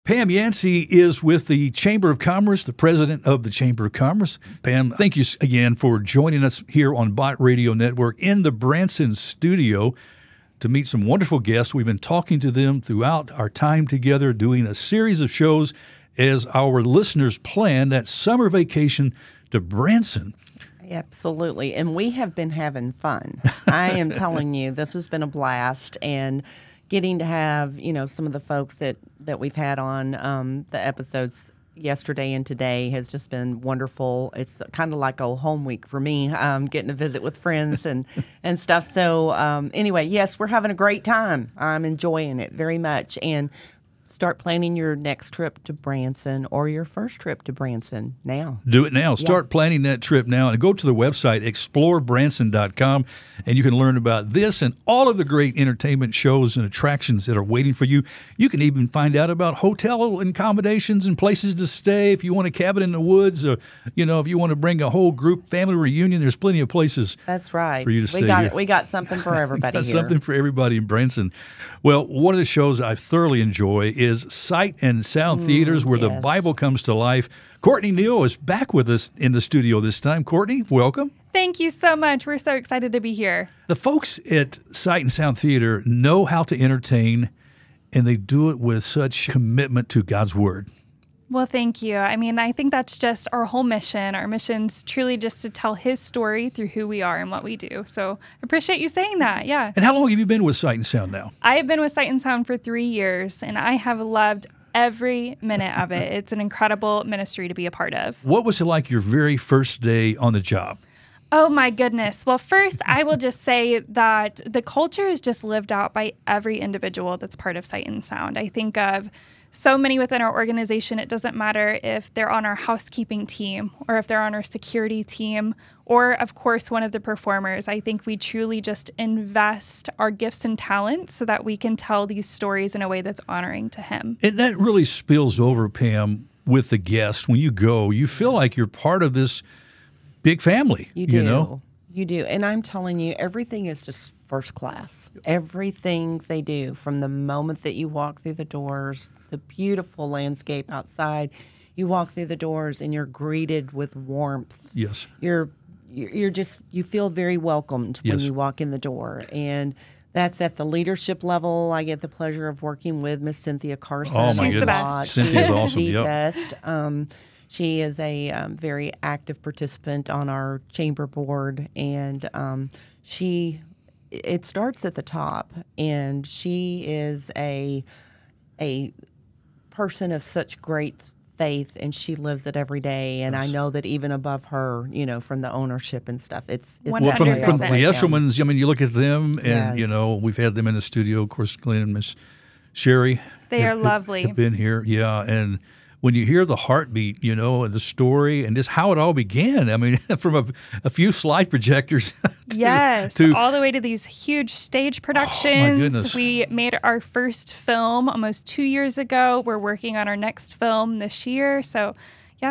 Pam Yancey is with the Chamber of Commerce, the president of the Chamber of Commerce. Pam, thank you again for joining us here on Bot Radio Network in the Branson studio to meet some wonderful guests. We've been talking to them throughout our time together, doing a series of shows as our listeners plan that summer vacation to Branson. Absolutely. And we have been having fun. I am telling you, this has been a blast. And getting to have, some of the folks that we've had on the episodes yesterday and today has just been wonderful. It's kind of like a home week for me, getting to visit with friends and stuff. So anyway, yes, we're having a great time. I'm enjoying it very much. And start planning your next trip to Branson or your first trip to Branson now. Do it now. Start planning that trip now and go to the website explorebranson.com and you can learn about this and all of the great entertainment shows and attractions that are waiting for you. You can even find out about hotel accommodations and places to stay if you want a cabin in the woods or, if you want to bring a whole group family reunion, there's plenty of places. That's right. For you to stay. We got something for everybody here. Something for everybody in Branson. Well, one of the shows I thoroughly enjoy is Sight and Sound Theaters, where the Bible comes to life. Kortney Neal is back with us in the studio this time. Kortney, welcome. Thank you so much. We're so excited to be here. The folks at Sight and Sound Theater know how to entertain, and they do it with such commitment to God's Word. Well, thank you. I think that's just our whole mission. Our mission's truly just to tell His story through who we are and what we do. So I appreciate you saying that. Yeah. And how long have you been with Sight and Sound now? I have been with Sight and Sound for 3 years, and I have loved every minute of it. It's an incredible ministry to be a part of. What was it like your very first day on the job? Oh, my goodness. Well, first, I will just say that the culture is just lived out by every individual that's part of Sight and Sound. I think of so many within our organization. It doesn't matter if they're on our housekeeping team or if they're on our security team or, of course, one of the performers. I think we truly just invest our gifts and talents so that we can tell these stories in a way that's honoring to Him. And that really spills over, Pam, with the guests. When you go, you feel like you're part of this big family. You do. You do. And I'm telling you, everything is just first class. Everything they do, from the moment that you walk through the doors, the beautiful landscape outside, you walk through the doors and you're greeted with warmth. Yes. You feel very welcomed when you walk in the door. And that's at the leadership level. I get the pleasure of working with Miss Cynthia Carson. Oh, my She's goodness. the best. Cynthia's awesome. The best. She is a very active participant on our chamber board, and it starts at the top, and she is a person of such great faith, and she lives it every day. And I know that even above her, from the ownership and stuff, it's well, from the 100%. Eshelmans, you look at them, and we've had them in the studio. Of course, Glenn and Miss Sherry. They are lovely. Have been here, and when you hear the heartbeat, and the story and just how it all began, from a few slide projectors to all the way to these huge stage productions. Oh, my goodness. We made our first film almost 2 years ago. We're working on our next film this year. So,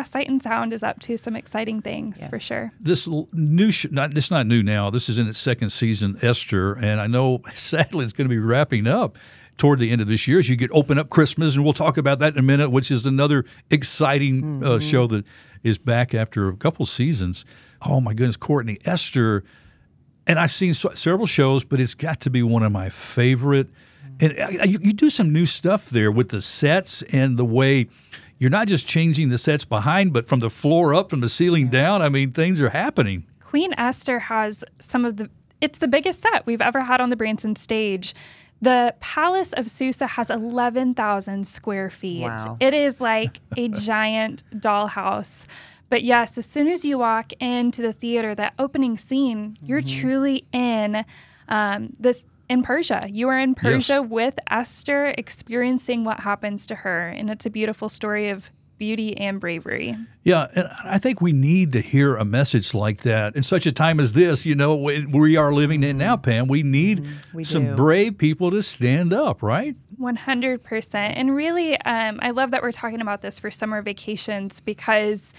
Sight and Sound is up to some exciting things for sure. This new it's not new now. This is in its second season, Esther, and I know sadly it's going to be wrapping up toward the end of this year as you open up Christmas, and we'll talk about that in a minute, which is another exciting show that is back after a couple seasons. Oh, my goodness, Kortney, Esther, and I've seen several shows, but it's got to be one of my favorite. And you do some new stuff there with the sets and the way you're not just changing the sets behind, but from the floor up, from the ceiling down. Things are happening. Queen Esther has it's the biggest set we've ever had on the Branson stage. The Palace of Susa has 11,000 square feet. Wow. It is like a giant dollhouse. But yes, as soon as you walk into the theater, that opening scene, you're truly in in Persia. You are in Persia with Esther, experiencing what happens to her. And it's a beautiful story of beauty and bravery. Yeah, and I think we need to hear a message like that in such a time as this, we are living in now, Pam. We need some brave people to stand up, right? 100%. And really, I love that we're talking about this for summer vacations because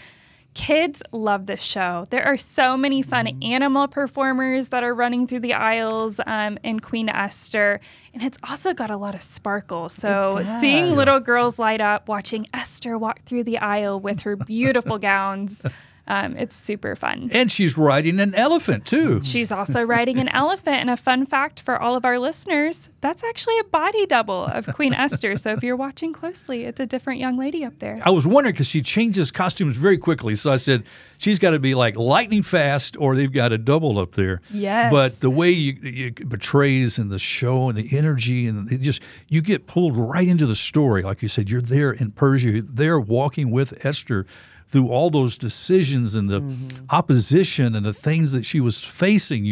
Kids love this show. There are so many fun animal performers that are running through the aisles in Queen Esther. And it's also got a lot of sparkle. So seeing little girls light up, watching Esther walk through the aisle with her beautiful gowns, it's super fun. And she's riding an elephant, too. She's also riding an elephant. And a fun fact for all of our listeners, that's actually a body double of Queen Esther. So if you're watching closely, it's a different young lady up there. I was wondering because she changes costumes very quickly. So I said, she's got to be like lightning fast or they've got a double up there. Yes. But the way you portrays in the show and the energy and you get pulled right into the story. Like you said, you're there in Persia. You're there walking with Esther through all those decisions and the opposition and the things that she was facing,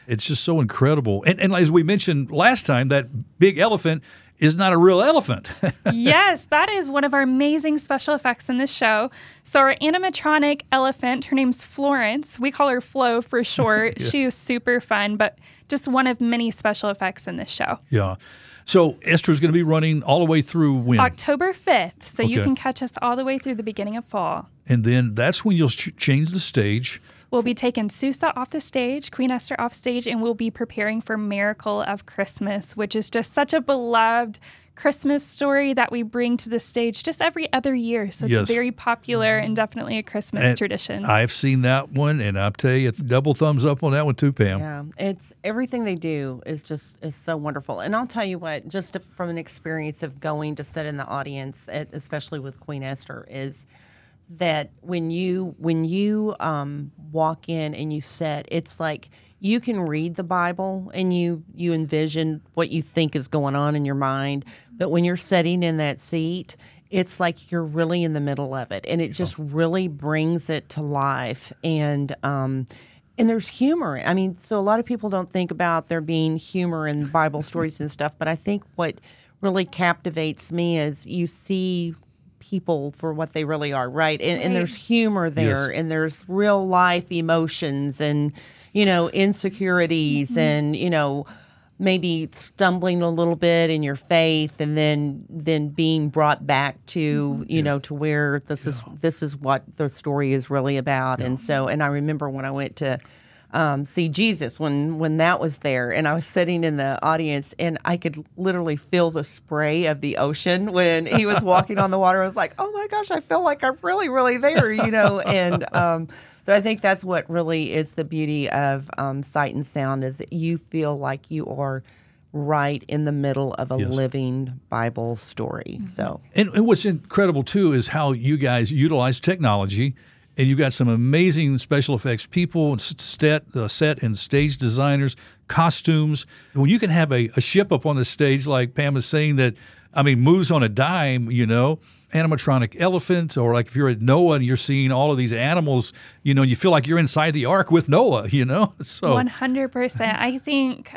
It's just so incredible. And as we mentioned last time, that big elephant is not a real elephant. Yes, that is one of our amazing special effects in this show. So our animatronic elephant, her name's Florence. We call her Flo for short. She is super fun, but just one of many special effects in this show. Yeah. So Esther's going to be running all the way through when? October 5th. So you can catch us all the way through the beginning of fall. And then that's when you'll change the stage. We'll be taking Susa off the stage, Queen Esther off stage, and we'll be preparing for Miracle of Christmas, which is just such a beloved Christmas story that we bring to the stage just every other year. So it's very popular and definitely a Christmas tradition. I've seen that one, and I'll tell you, double thumbs up on that one too, Pam. Yeah, it's everything they do is so wonderful. And I'll tell you what, just from an experience of going to sit in the audience, especially with Queen Esther, is that when you walk in and you sit, it's like you can read the Bible and you envision what you think is going on in your mind. But when you're sitting in that seat, it's like you're really in the middle of it. And it just really brings it to life. And there's humor. I mean, so a lot of people don't think about there being humor in Bible stories and stuff. But I think what really captivates me is you see people for what they really are, right? And there's humor there, and there's real life emotions and, insecurities and, maybe stumbling a little bit in your faith and then being brought back to, to where this is what the story is really about. And so, and I remember when I went to see Jesus when that was there, and I was sitting in the audience and I could literally feel the spray of the ocean when he was walking on the water. I was like, oh my gosh, I feel like I'm really, really there, and so I think that's what really is the beauty of Sight and Sound, is that you feel like you are right in the middle of a living Bible story. So, and what's incredible too is how you guys utilize technology. And you've got some amazing special effects people, set and stage designers, costumes. When you can have a ship up on the stage, like Pam is saying, that, moves on a dime, animatronic elephant, or like if you're at Noah and you're seeing all of these animals, you feel like you're inside the ark with Noah, So 100%. I think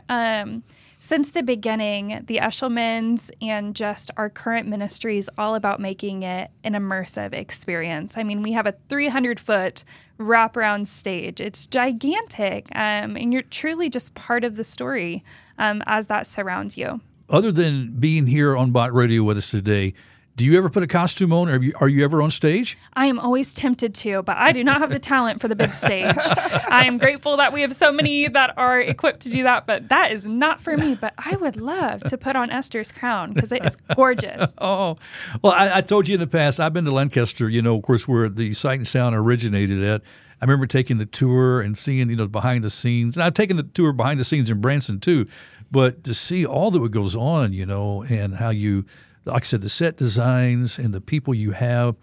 since the beginning, the Eshelmans and just our current ministry is all about making it an immersive experience. We have a 300-foot wraparound stage. It's gigantic, and you're truly just part of the story as that surrounds you. Other than being here on Bot Radio with us today, do you ever put a costume on? Are you ever on stage? I am always tempted to, but I do not have the talent for the big stage. I am grateful that we have so many that are equipped to do that, but that is not for me. But I would love to put on Esther's crown because it is gorgeous. Oh, well, I told you in the past, I've been to Lancaster, of course, where the Sight and Sound originated at. I remember taking the tour and seeing, behind the scenes. And I've taken the tour behind the scenes in Branson, too. But to see all that goes on, and how you, like I said, the set designs and the people you have,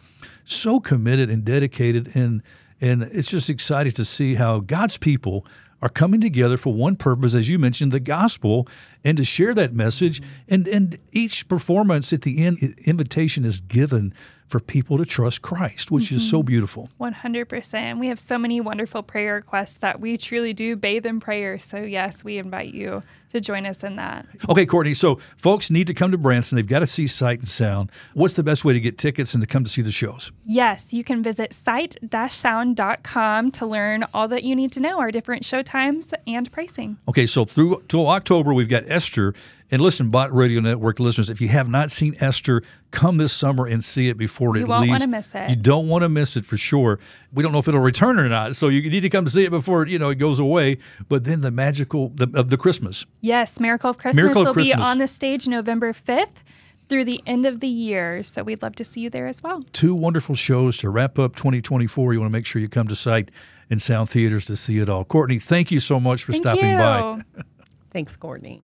so committed and dedicated. And it's just exciting to see how God's people are coming together for one purpose, as you mentioned, the gospel, and to share that message. And each performance at the end, invitation is given for people to trust Christ, which is so beautiful. 100%. We have so many wonderful prayer requests that we truly do bathe in prayer. So yes, we invite you to join us in that. Okay, Kortney, so folks need to come to Branson. They've got to see Sight and Sound. What's the best way to get tickets and to come to see the shows? Yes, you can visit sight-sound.com to learn all that you need to know, our different show times and pricing. Okay, so till October, we've got Esther, And listen, Bot Radio Network listeners, if you have not seen Esther, come this summer and see it before it leaves. You won't want to miss it. You don't want to miss it for sure. We don't know if it'll return or not, so you need to come see it before it goes away. But then the magical of the Christmas. Yes, Miracle of Christmas will be on the stage November 5th through the end of the year. So we'd love to see you there as well. 2 wonderful shows to wrap up 2024. You want to make sure you come to Sight and Sound Theaters to see it all. Kortney, thank you so much for stopping by. Thanks, Kortney.